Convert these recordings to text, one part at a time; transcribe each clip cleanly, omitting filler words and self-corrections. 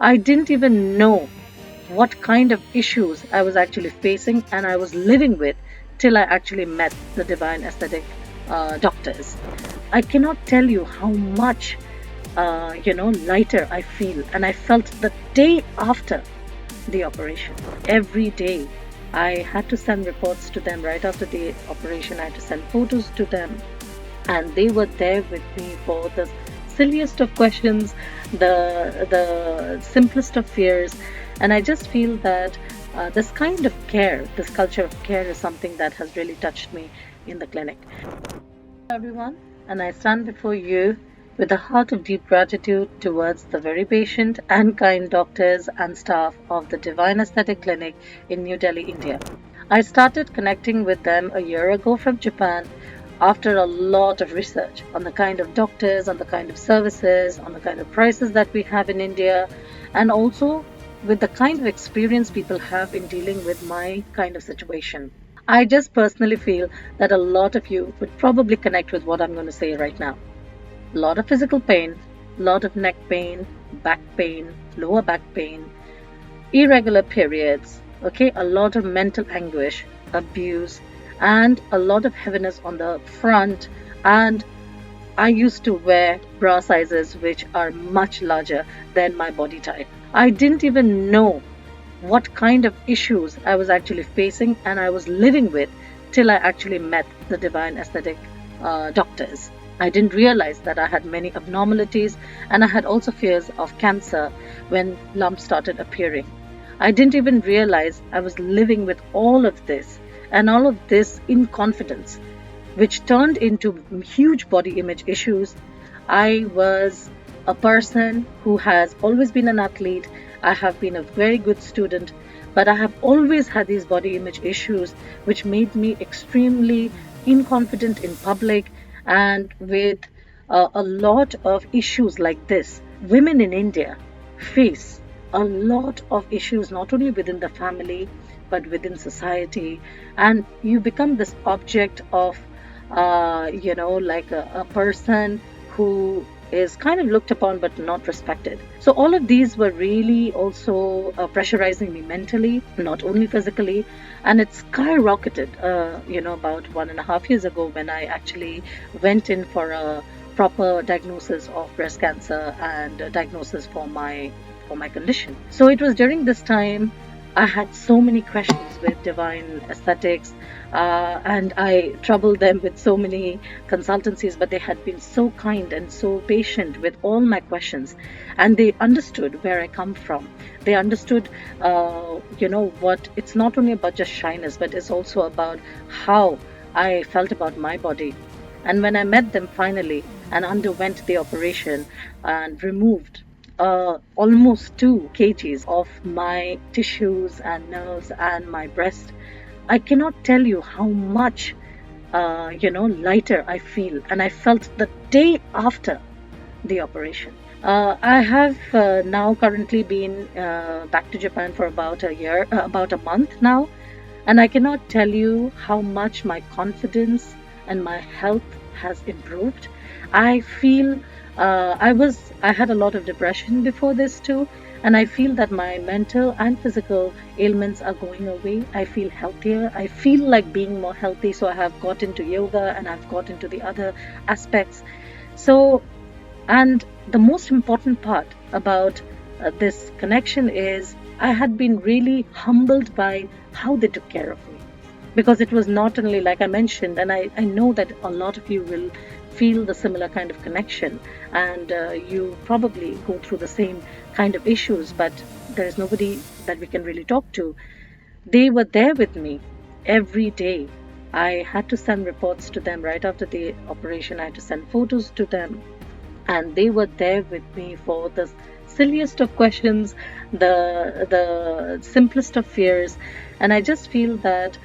I didn't even know what kind of issues I was actually facing and I was living with till I actually met the divine aesthetic doctors. I cannot tell you how much lighter I feel, and I felt the day after the operation. Every day I had to send reports to them. Right after the operation, I had to send photos to them, and they were there with me for the silliest of questions, the simplest of fears. And I just feel that this kind of care, this culture of care, is something that has really touched me in the clinic. Everyone, and I stand before you with a heart of deep gratitude towards the very patient and kind doctors and staff of the Divine Aesthetic Clinic in New Delhi, India. I started connecting with them a year ago from Japan after a lot of research on the kind of doctors, on the kind of services, on the kind of prices that we have in India, and also with the kind of experience people have in dealing with my kind of situation. I just personally feel that a lot of you would probably connect with what I'm going to say right now. A lot of physical pain, a lot of neck pain, back pain, lower back pain, irregular periods, okay, a lot of mental anguish, abuse, and a lot of heaviness on the front. And I used to wear bra sizes which are much larger than my body type. I didn't even know what kind of issues I was actually facing and I was living with till I actually met the divine aesthetic doctors. I didn't realize that I had many abnormalities, and I had also fears of cancer when lumps started appearing. I didn't even realize I was living with all of this, and all of this in confidence, which turned into huge body image issues. I was a person who has always been an athlete. I have been a very good student, but I have always had these body image issues, which made me extremely inconfident in public. And with a lot of issues like this, women in India face a lot of issues, not only within the family, but within society. And you become this object of like a person who is kind of looked upon but not respected. So all of these were really also pressurizing me mentally, not only physically. And it skyrocketed about 1.5 years ago when I actually went in for a proper diagnosis of breast cancer and a diagnosis for my condition. So it was during this time I had so many questions with Divine Aesthetics, and I troubled them with so many consultancies, but they had been so kind and so patient with all my questions, and they understood where I come from. They understood, what it's not only about just shyness, but it's also about how I felt about my body. And when I met them finally and underwent the operation and removed almost 2 kgs of my tissues and nerves and my breast, I cannot tell you how much, lighter I feel. And I felt the day after the operation. I have now currently been back to Japan for about a year, about a month now, and I cannot tell you how much my confidence and my health has improved. I feel I had a lot of depression before this too, and I feel that my mental and physical ailments are going away. I feel healthier. I feel like being more healthy. So I have got into yoga and I've got into the other aspects. So, and the most important part about this connection is I had been really humbled by how they took care of me. Because it was not only, like I mentioned, and I know that a lot of you will feel the similar kind of connection, and you probably go through the same kind of issues, but there is nobody that we can really talk to. They were there with me every day. I had to send reports to them right after the operation. I had to send photos to them, and they were there with me for the silliest of questions, the simplest of fears. And I just feel that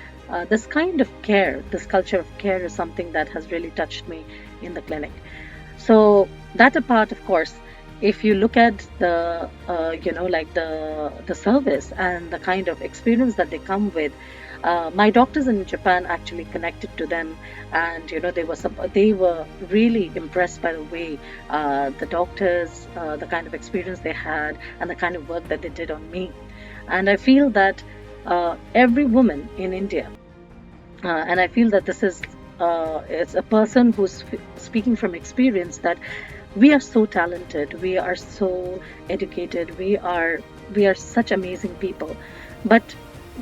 this kind of care, this culture of care, is something that has really touched me in the clinic. So that apart, of course, if you look at the like the service and the kind of experience that they come with, my doctors in Japan actually connected to them, and they were really impressed by the way the doctors, the kind of experience they had, and the kind of work that they did on me. And I feel that every woman in India, and I feel that this is it's a person who's speaking from experience, that we are so talented, we are so educated, we are such amazing people, but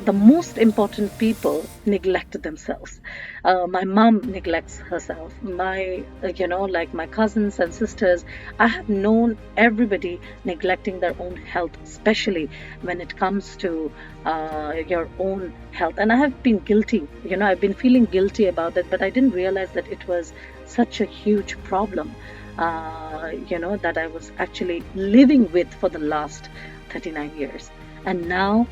the most important people neglect themselves. My mom neglects herself. My like my cousins and sisters, I have known everybody neglecting their own health, especially when it comes to your own health. And I have been guilty. I've been feeling guilty about it, but I didn't realize that it was such a huge problem, that I was actually living with for the last 39 years. And now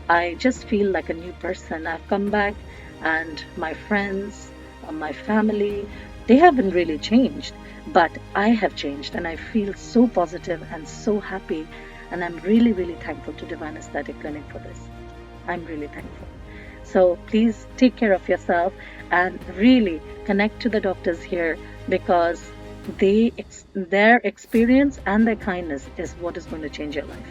I just feel like a new person. I've come back, and my friends, my family, they haven't really changed, but I have changed, and I feel so positive and so happy. And I'm really, really thankful to Divine Aesthetic Clinic for this. I'm really thankful. So please take care of yourself and really connect to the doctors here, because their experience and their kindness is what is going to change your life.